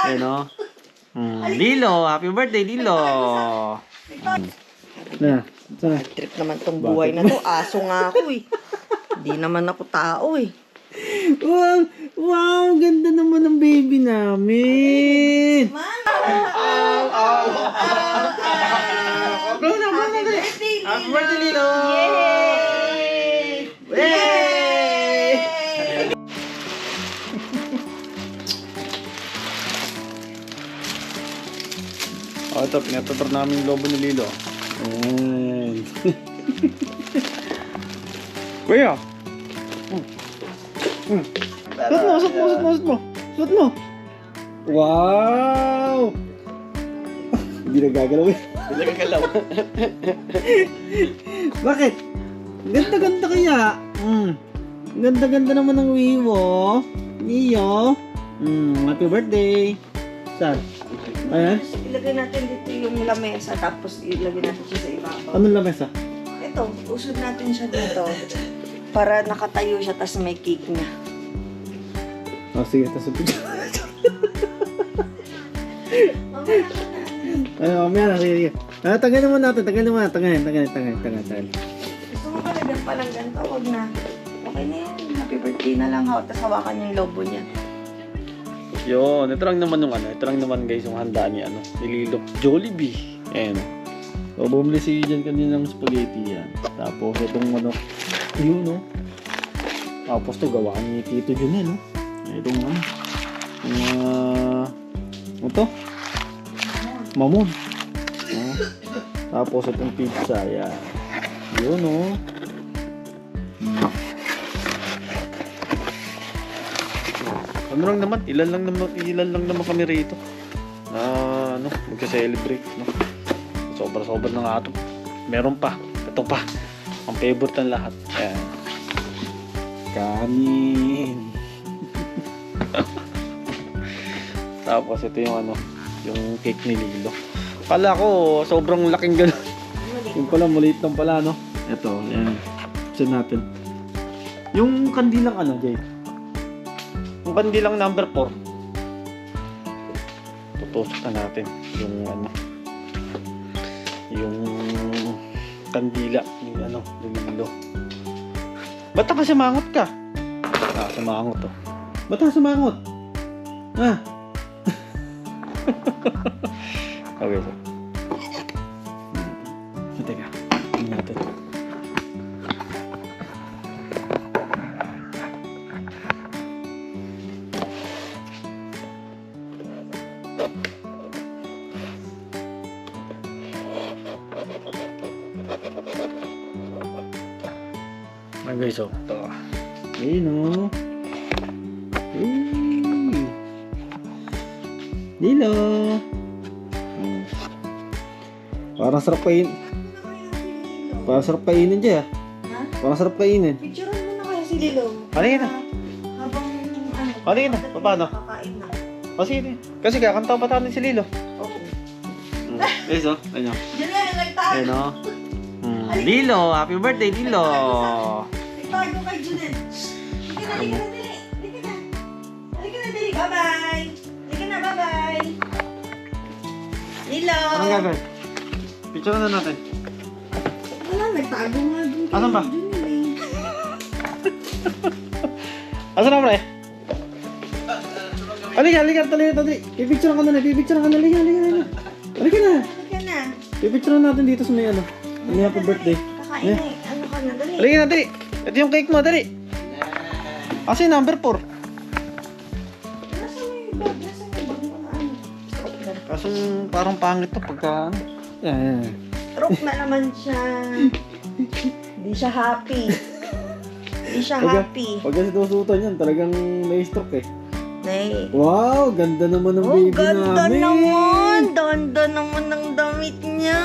Ayun o. Lilo, happy birthday, Lilo. Na, Trip naman tong buhay na to. Aso nga ako eh. Hindi naman ako tao eh. wow, wow, ganda naman ng baby namin. Happy birthday, Lilo. Yay! Yay! Oh, ito, pinatutor namin yung lobo ni Lilo. Ayan. Kuya! Suot mo! Wow! Hindi na gagalaw eh. Hindi na gagalaw. Bakit? Ganda-ganda kaya. Ganda-ganda naman ng wiwo. Niyo. Happy birthday. Saan? Ayan. Ilagay natin dito yung lamesa tapos ilagay natin siya sa ibabaw. Anong lamesa? Ito, usod natin siya dito para nakatayo siya tapos may cake niya. Oh, sige. Tapos picture. Ano, mamaya na. Sige. Tagalin mo natin. Tagalin. Gusto mo ba lagyan pa ng ganito? Huwag na. Okay na yan. Happy birthday na lang ha. Tapos hawakan yung lobo niya. Yun, ito lang naman yung ano. Ito lang naman guys yung handaan ni ano. Ni Lilo. Jollibee. Ayan. So, bumili si Jan kanina ng spaghetti yan. Tapos itong ano. Yun, no? Tapos to gawaan ni Tito Junel, no? Itong ano. Ano to? Mamon. Oh. Tapos itong pizza, yan. Yun, no? Ano lang naman, ilan lang naman kami rito. Na ano, magka-celebrate, no? Sobra-sobra na nga ito. Meron pa. Ito pa. Ang favorite ng lahat. Ayan. Kanin. Tapos ito yung ano, yung cake ni Lilo. Kala ko sobrang laking gano'n. Yung pala maliit lang pala, no? Ito, yan. Saan natin? Yung kandilang ano, Jay? Yung kandilang number 4. Tutusok na natin yung ano, yung kandila yung ano, yung Lilo. Ba't ka sumangot ka? Sumangot to. Ba't ka sumangot? Okay, so. Teka, tingnan natin. Okay, so ito. Ayun o. Lilo. Parang sarap kainin. Parang sarap kainin dyan. Ha? Parang sarap kainin. Picturean mo na kaya si Lilo. Halika na. Habang ano. Halika na. Paano? Kakain na. O sige. Kasi kakanta pa tayo si Lilo. Oo. Guys, o. Ayun o. Janelle, nagtago. Ayun o. Lilo. Happy birthday, Lilo. Nagtago kay Janelle. Halika na, dali. Halika na. Halika na, dali. Bye-bye. Halika na, bye-bye. Lilo. Anong gagawin? Picture na natin. Wala, nagtago nga dun kay Asan ba? Janelle. Asan na, pre? Halika, dali. Pipicture ka na. Halika na. Halika na. Pipicture natin dito sa may ano. May happy birthday. Kakain na. Ano ka na, dali. Halika na, dali. Ito yung cake mo, dali. Kasi number 4. Nasa may bag mo na ano. Kaso parang pangit to pagka ano. Yan. Rock na naman siya. Hindi siya happy. Pag kasi dusutan yan, talagang may stroke eh. Nay. Wow, ganda naman ng Oh, baby ganda namin. naman. Ganda naman ng damit niya.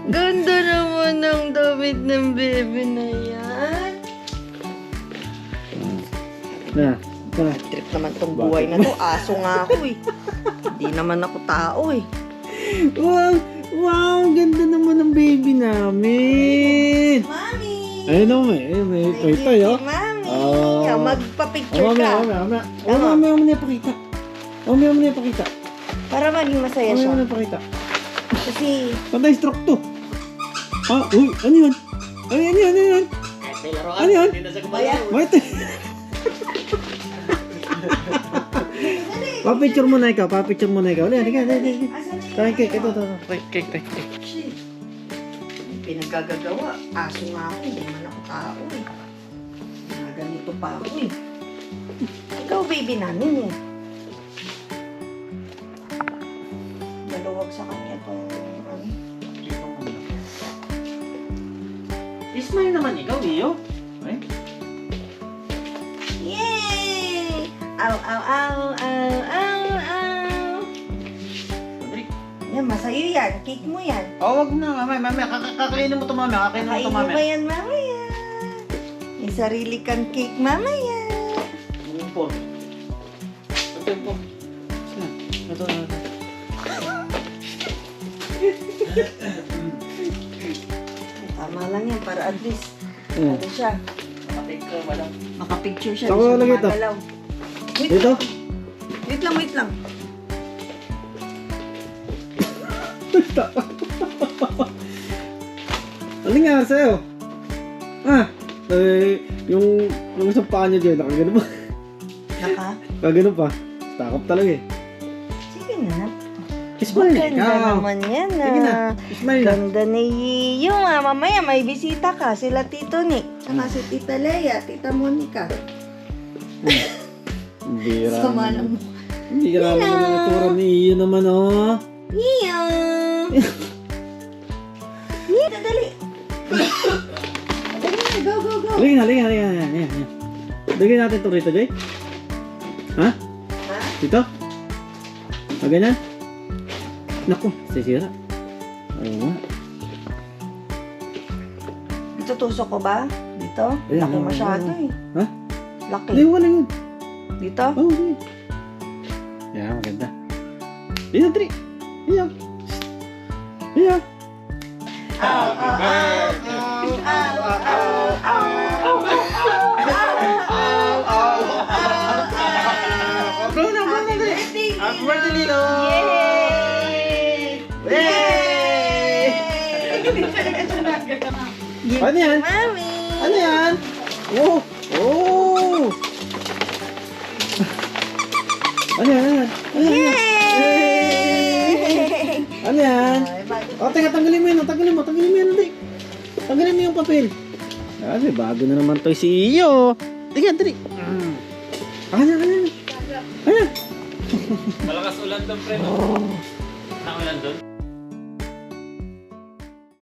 Ganda naman ng damit ng baby na yan. Na. Trip naman tong buhay na to. Aso nga ako eh. Hindi naman ako tao eh. Wow, ganda naman ng baby namin. Mami! Ayun o, may tayo. Mami! Oh. Magpa-picture ka. Mamaya. Mamaya mo na ipakita. Mamaya mo na ipakita. Para maging masaya Mamaya siya. mo na ipakita. Kasi, Pantay stroke to. Ah, uy, ano yun? Ano yun? Ano yun? Maya. Wait. Pa-picture mo na ikaw. Halika. asan na Tayo cake. Ito. Cake. Shit. Pinagagagawa. Aso nga ako, hindi man ako tao eh. Ganito pa ako eh. Ikaw baby namin eh. Maluwag sa kanya itong ano. Ismail naman ikaw, Iyo. Ay. Yay! Ow. Rodrick. Yan, masa'yo yan. Cake mo yan. Oh, wag na. Mamaya. Kakainin mo to mamaya. Kakainin mo ba yan mamaya? May sarili kang cake mamaya. Tempo. Ito. Tama lang yan para at least ano siya, makapicture siya. Saan di ko siya lalagay ito? gumagalaw. Dito? Wait lang. Ano nga sa'yo? Yung isang paa niya dyan, nakagano pa. Kagano pa. Takot talaga eh. Sige na. Ismail, Ganda ikaw. naman yan Sige na. Ismail na. Ganda ni Yiyo ah. Mamaya may bisita ka. Sila Tito Nick. Saka si Tita Leia, Tita Monica. Bira. Sama lang mo. Hindi ka naman ang itsura ni Iyo naman, oh. Yiyo! Yiyo, dali. Dali na, go. Halika. Ayan. Lagyan natin ito rito, Jay. Ha? Ha? Dito? Ganyan? Naku, sisira. Ayaw nga. Dito tusok ko ba? Dito? Ayan, Laki ayan, masyado ayan. eh. Ha? Laki. Hindi, wala yun. Dito? Oo, sige. Yan, maganda. Dito, Tri. Iya. Blow na, dali. Happy birthday, Lilo! Yay! Gift Ano yan? to Mami! Ano yan? Oh! Ano yan? Yay! Ano yan? O, teka, tanggalin mo yan. Tanggalin mo yan, Tanggalin mo yung papel. Kasi bago na naman to si Iyo. Teka, dali. Ayan. Malakas ulan daw, pre.